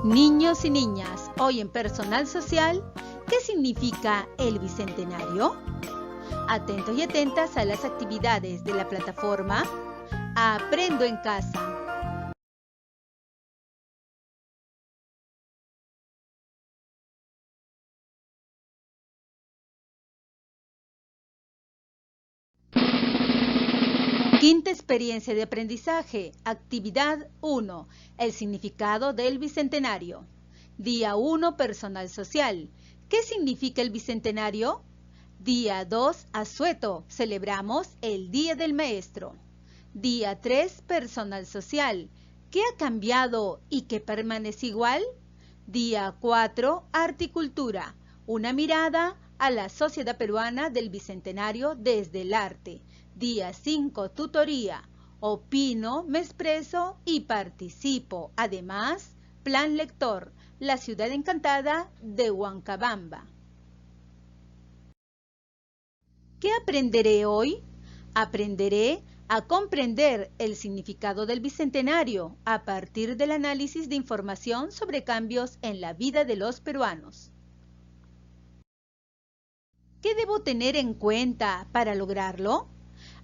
Niños y niñas, hoy en Personal Social, ¿qué significa el Bicentenario? Atentos y atentas a las actividades de la plataforma Aprendo en Casa. Quinta experiencia de aprendizaje, actividad 1, el significado del Bicentenario. Día 1, Personal Social. ¿Qué significa el Bicentenario? Día 2, Asueto, celebramos el Día del Maestro. Día 3, Personal Social. ¿Qué ha cambiado y qué permanece igual? Día 4, Arte y Cultura, una mirada a la sociedad peruana del Bicentenario desde el arte. Día 5, tutoría. Opino, me expreso y participo. Además, plan lector, la ciudad encantada de Huancabamba. ¿Qué aprenderé hoy? Aprenderé a comprender el significado del Bicentenario a partir del análisis de información sobre cambios en la vida de los peruanos. ¿Qué debo tener en cuenta para lograrlo?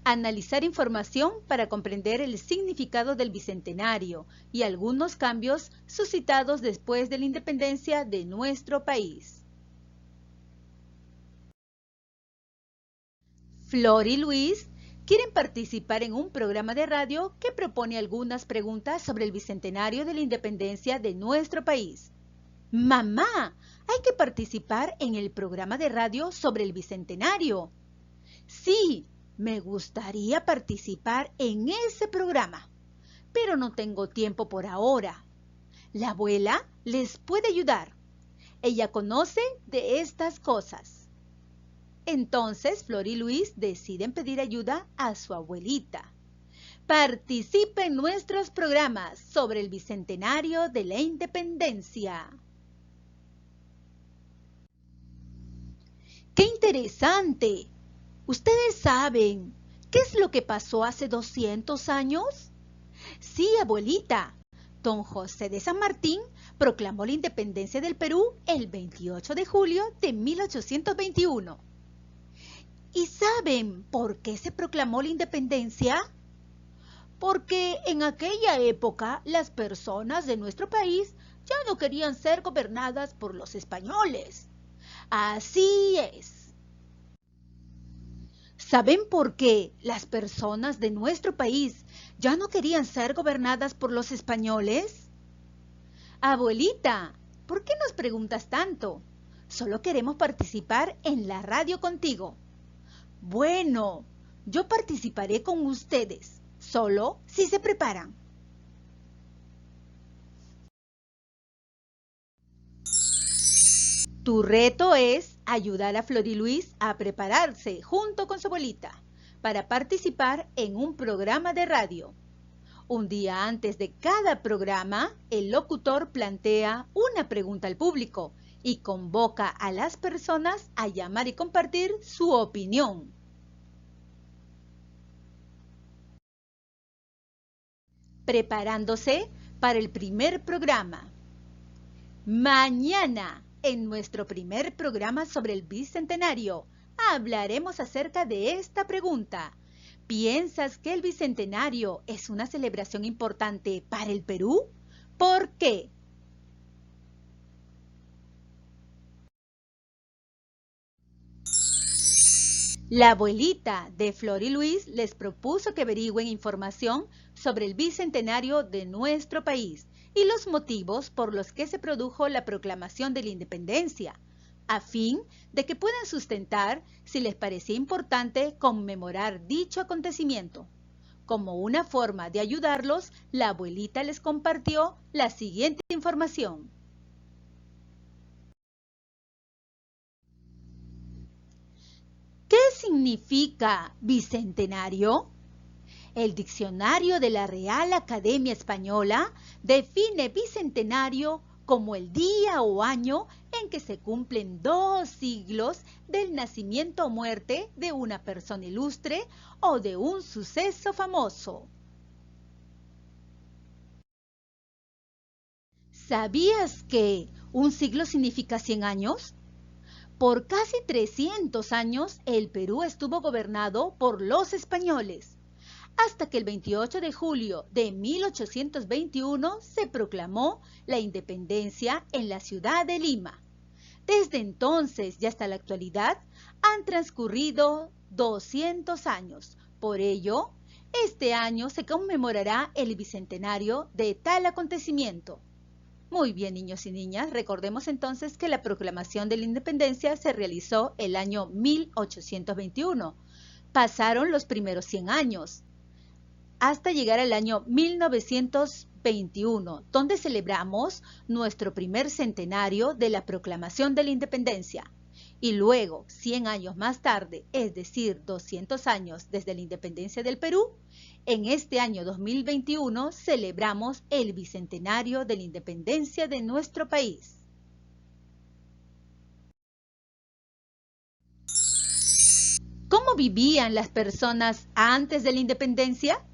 Analizar información para comprender el significado del Bicentenario y algunos cambios suscitados después de la independencia de nuestro país. Flor y Luis quieren participar en un programa de radio que propone algunas preguntas sobre el Bicentenario de la independencia de nuestro país. ¡Mamá! Hay que participar en el programa de radio sobre el Bicentenario. Sí, me gustaría participar en ese programa, pero no tengo tiempo por ahora. La abuela les puede ayudar. Ella conoce de estas cosas. Entonces, Flor y Luis deciden pedir ayuda a su abuelita. Participe en nuestros programas sobre el Bicentenario de la Independencia. ¡Qué interesante! ¿Ustedes saben qué es lo que pasó hace 200 años? Sí, abuelita. Don José de San Martín proclamó la independencia del Perú el 28 de julio de 1821. ¿Y saben por qué se proclamó la independencia? Porque en aquella época las personas de nuestro país ya no querían ser gobernadas por los españoles. Así es. ¿Saben por qué las personas de nuestro país ya no querían ser gobernadas por los españoles? Abuelita, ¿por qué nos preguntas tanto? Solo queremos participar en la radio contigo. Bueno, yo participaré con ustedes, solo si se preparan. Tu reto es ayudar a Flor y Luis a prepararse junto con su abuelita para participar en un programa de radio. Un día antes de cada programa, el locutor plantea una pregunta al público y convoca a las personas a llamar y compartir su opinión. Preparándose para el primer programa. Mañana, en nuestro primer programa sobre el Bicentenario, hablaremos acerca de esta pregunta. ¿Piensas que el Bicentenario es una celebración importante para el Perú? ¿Por qué? La abuelita de Flor y Luis les propuso que averigüen información sobre el Bicentenario de nuestro país y los motivos por los que se produjo la proclamación de la independencia, a fin de que puedan sustentar si les parecía importante conmemorar dicho acontecimiento. Como una forma de ayudarlos, la abuelita les compartió la siguiente información. ¿Qué significa Bicentenario? El diccionario de la Real Academia Española define bicentenario como el día o año en que se cumplen 2 siglos del nacimiento o muerte de una persona ilustre o de un suceso famoso. ¿Sabías que un siglo significa 100 años? Por casi 300 años, el Perú estuvo gobernado por los españoles, hasta que el 28 de julio de 1821 se proclamó la independencia en la ciudad de Lima. Desde entonces y hasta la actualidad han transcurrido 200 años. Por ello, este año se conmemorará el bicentenario de tal acontecimiento. Muy bien, niños y niñas, recordemos entonces que la proclamación de la independencia se realizó el año 1821. Pasaron los primeros 100 años, hasta llegar al año 1921, donde celebramos nuestro primer centenario de la proclamación de la independencia. Y luego, 100 años más tarde, es decir, 200 años desde la independencia del Perú, en este año 2021 celebramos el bicentenario de la independencia de nuestro país. ¿Cómo vivían las personas antes de la independencia?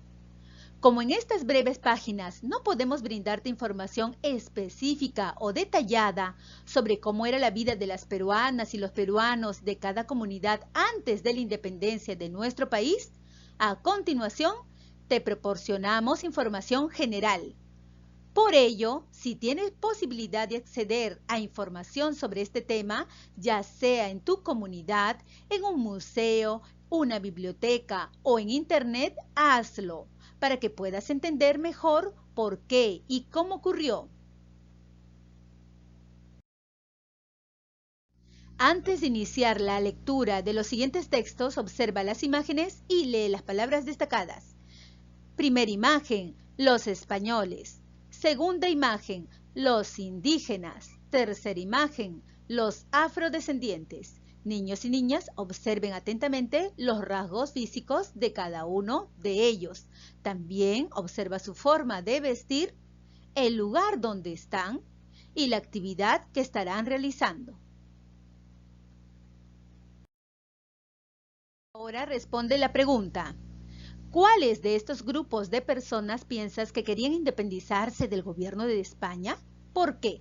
Como en estas breves páginas no podemos brindarte información específica o detallada sobre cómo era la vida de las peruanas y los peruanos de cada comunidad antes de la independencia de nuestro país, a continuación te proporcionamos información general. Por ello, si tienes posibilidad de acceder a información sobre este tema, ya sea en tu comunidad, en un museo, una biblioteca o en internet, hazlo, para que puedas entender mejor por qué y cómo ocurrió. Antes de iniciar la lectura de los siguientes textos, observa las imágenes y lee las palabras destacadas. Primera imagen, los españoles. Segunda imagen, los indígenas. Tercera imagen, los afrodescendientes. Niños y niñas, observen atentamente los rasgos físicos de cada uno de ellos. También observa su forma de vestir, el lugar donde están y la actividad que estarán realizando. Ahora responde la pregunta: ¿cuáles de estos grupos de personas piensas que querían independizarse del gobierno de España? ¿Por qué?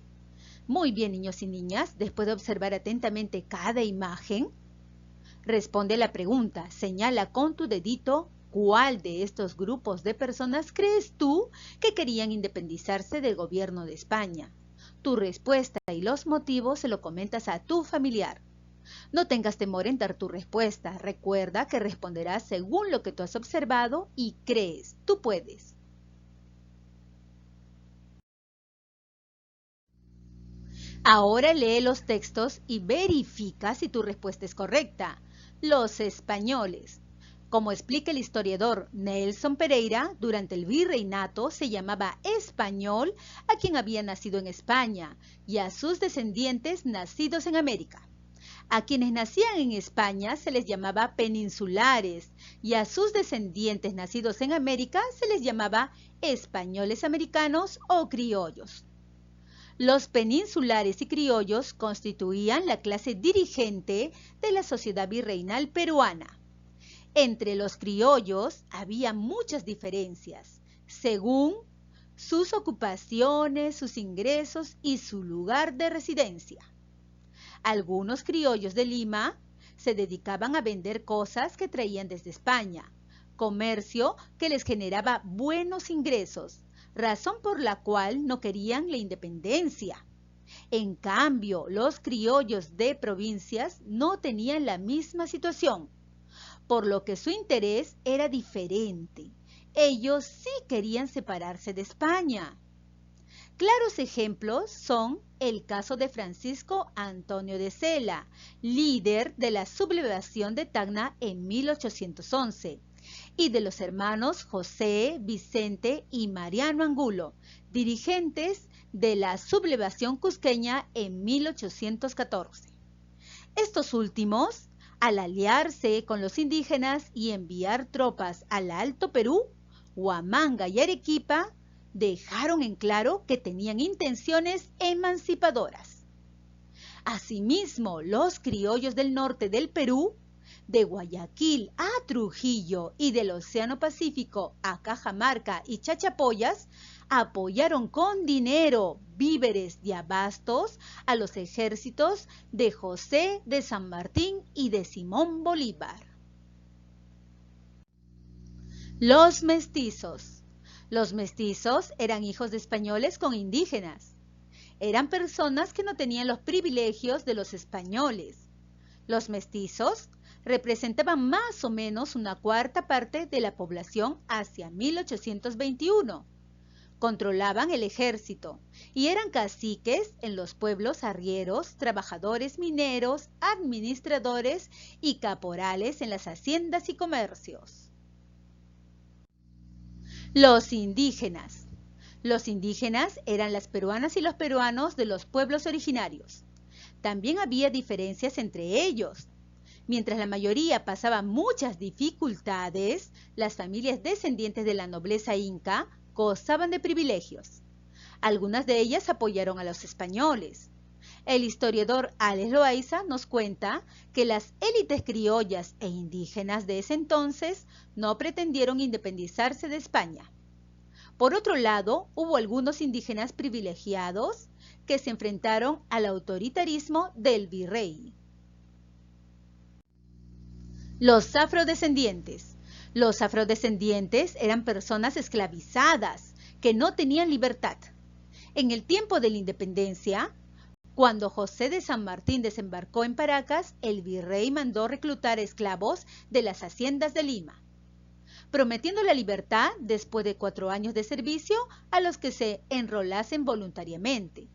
Muy bien, niños y niñas, después de observar atentamente cada imagen, responde la pregunta, señala con tu dedito cuál de estos grupos de personas crees tú que querían independizarse del gobierno de España. Tu respuesta y los motivos se lo comentas a tu familiar. No tengas temor en dar tu respuesta. Recuerda que responderás según lo que tú has observado y crees. Tú puedes. Ahora lee los textos y verifica si tu respuesta es correcta. Los españoles. Como explica el historiador Nelson Pereira, durante el virreinato se llamaba español a quien había nacido en España y a sus descendientes nacidos en América. A quienes nacían en España se les llamaba peninsulares y a sus descendientes nacidos en América se les llamaba españoles americanos o criollos. Los peninsulares y criollos constituían la clase dirigente de la sociedad virreinal peruana. Entre los criollos había muchas diferencias, según sus ocupaciones, sus ingresos y su lugar de residencia. Algunos criollos de Lima se dedicaban a vender cosas que traían desde España, comercio que les generaba buenos ingresos, razón por la cual no querían la independencia. En cambio, los criollos de provincias no tenían la misma situación, por lo que su interés era diferente. Ellos sí querían separarse de España. Claros ejemplos son el caso de Francisco Antonio de Cela, líder de la sublevación de Tacna en 1811, y de los hermanos José, Vicente y Mariano Angulo, dirigentes de la sublevación cusqueña en 1814. Estos últimos, al aliarse con los indígenas y enviar tropas al Alto Perú, Huamanga y Arequipa, dejaron en claro que tenían intenciones emancipadoras. Asimismo, los criollos del norte del Perú, de Guayaquil a Trujillo y del Océano Pacífico a Cajamarca y Chachapoyas, apoyaron con dinero, víveres y abastos a los ejércitos de José de San Martín y de Simón Bolívar. Los mestizos. Los mestizos eran hijos de españoles con indígenas. Eran personas que no tenían los privilegios de los españoles. Los mestizos representaban más o menos una cuarta parte de la población hacia 1821. Controlaban el ejército y eran caciques en los pueblos arrieros, trabajadores mineros, administradores y caporales en las haciendas y comercios. Los indígenas. Los indígenas eran las peruanas y los peruanos de los pueblos originarios. También había diferencias entre ellos. Mientras la mayoría pasaba muchas dificultades, las familias descendientes de la nobleza inca gozaban de privilegios. Algunas de ellas apoyaron a los españoles. El historiador Alex Loaiza nos cuenta que las élites criollas e indígenas de ese entonces no pretendieron independizarse de España. Por otro lado, hubo algunos indígenas privilegiados que se enfrentaron al autoritarismo del virrey. Los afrodescendientes. Los afrodescendientes eran personas esclavizadas que no tenían libertad. En el tiempo de la independencia, cuando José de San Martín desembarcó en Paracas, el virrey mandó reclutar esclavos de las haciendas de Lima, prometiendo la libertad después de 4 años de servicio a los que se enrolasen voluntariamente.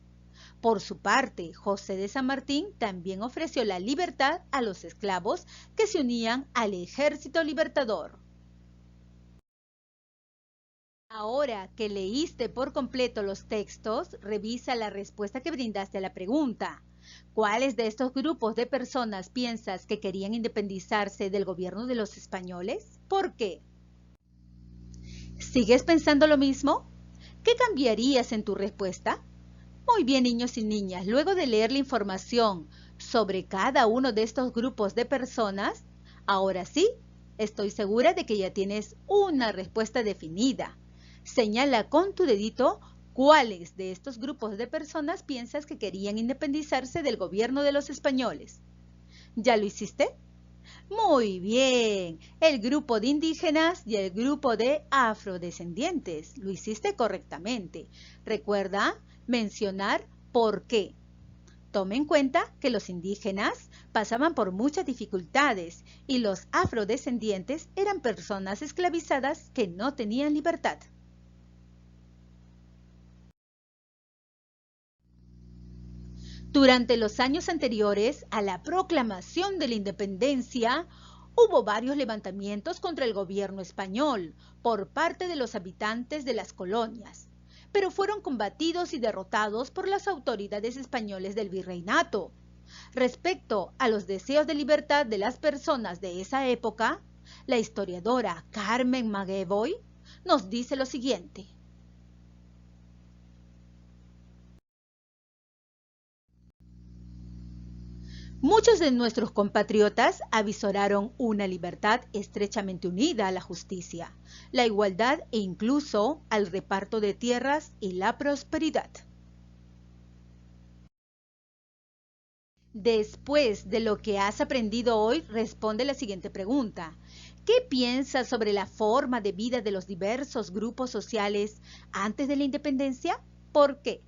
Por su parte, José de San Martín también ofreció la libertad a los esclavos que se unían al Ejército Libertador. Ahora que leíste por completo los textos, revisa la respuesta que brindaste a la pregunta. ¿Cuáles de estos grupos de personas piensas que querían independizarse del gobierno de los españoles? ¿Por qué? ¿Sigues pensando lo mismo? ¿Qué cambiarías en tu respuesta? Muy bien, niños y niñas, luego de leer la información sobre cada uno de estos grupos de personas, ahora sí, estoy segura de que ya tienes una respuesta definida. Señala con tu dedito cuáles de estos grupos de personas piensas que querían independizarse del gobierno de los españoles. ¿Ya lo hiciste? Muy bien, el grupo de indígenas y el grupo de afrodescendientes. Lo hiciste correctamente. Recuerda mencionar por qué. Tome en cuenta que los indígenas pasaban por muchas dificultades y los afrodescendientes eran personas esclavizadas que no tenían libertad. Durante los años anteriores a la proclamación de la independencia, hubo varios levantamientos contra el gobierno español por parte de los habitantes de las colonias, pero fueron combatidos y derrotados por las autoridades españolas del virreinato. Respecto a los deseos de libertad de las personas de esa época, la historiadora Carmen McEvoy nos dice lo siguiente. Muchos de nuestros compatriotas avisoraron una libertad estrechamente unida a la justicia, la igualdad e incluso al reparto de tierras y la prosperidad. Después de lo que has aprendido hoy, responde la siguiente pregunta. ¿Qué piensas sobre la forma de vida de los diversos grupos sociales antes de la independencia? ¿Por qué?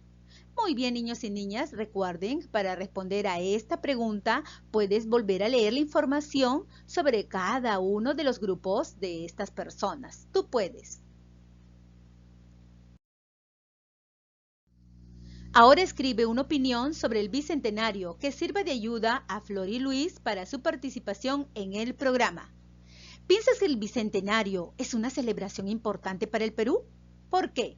Muy bien, niños y niñas, recuerden, para responder a esta pregunta, puedes volver a leer la información sobre cada uno de los grupos de estas personas. Tú puedes. Ahora escribe una opinión sobre el Bicentenario que sirva de ayuda a Flor y Luis para su participación en el programa. ¿Piensas que el Bicentenario es una celebración importante para el Perú? ¿Por qué?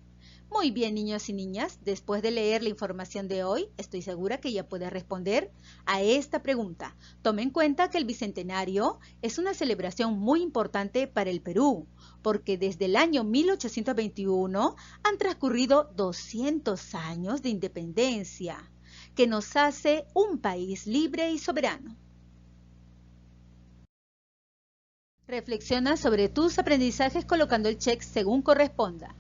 Muy bien, niños y niñas, después de leer la información de hoy, estoy segura que ya puedes responder a esta pregunta. Tome en cuenta que el Bicentenario es una celebración muy importante para el Perú, porque desde el año 1821 han transcurrido 200 años de independencia, que nos hace un país libre y soberano. Reflexiona sobre tus aprendizajes colocando el check según corresponda.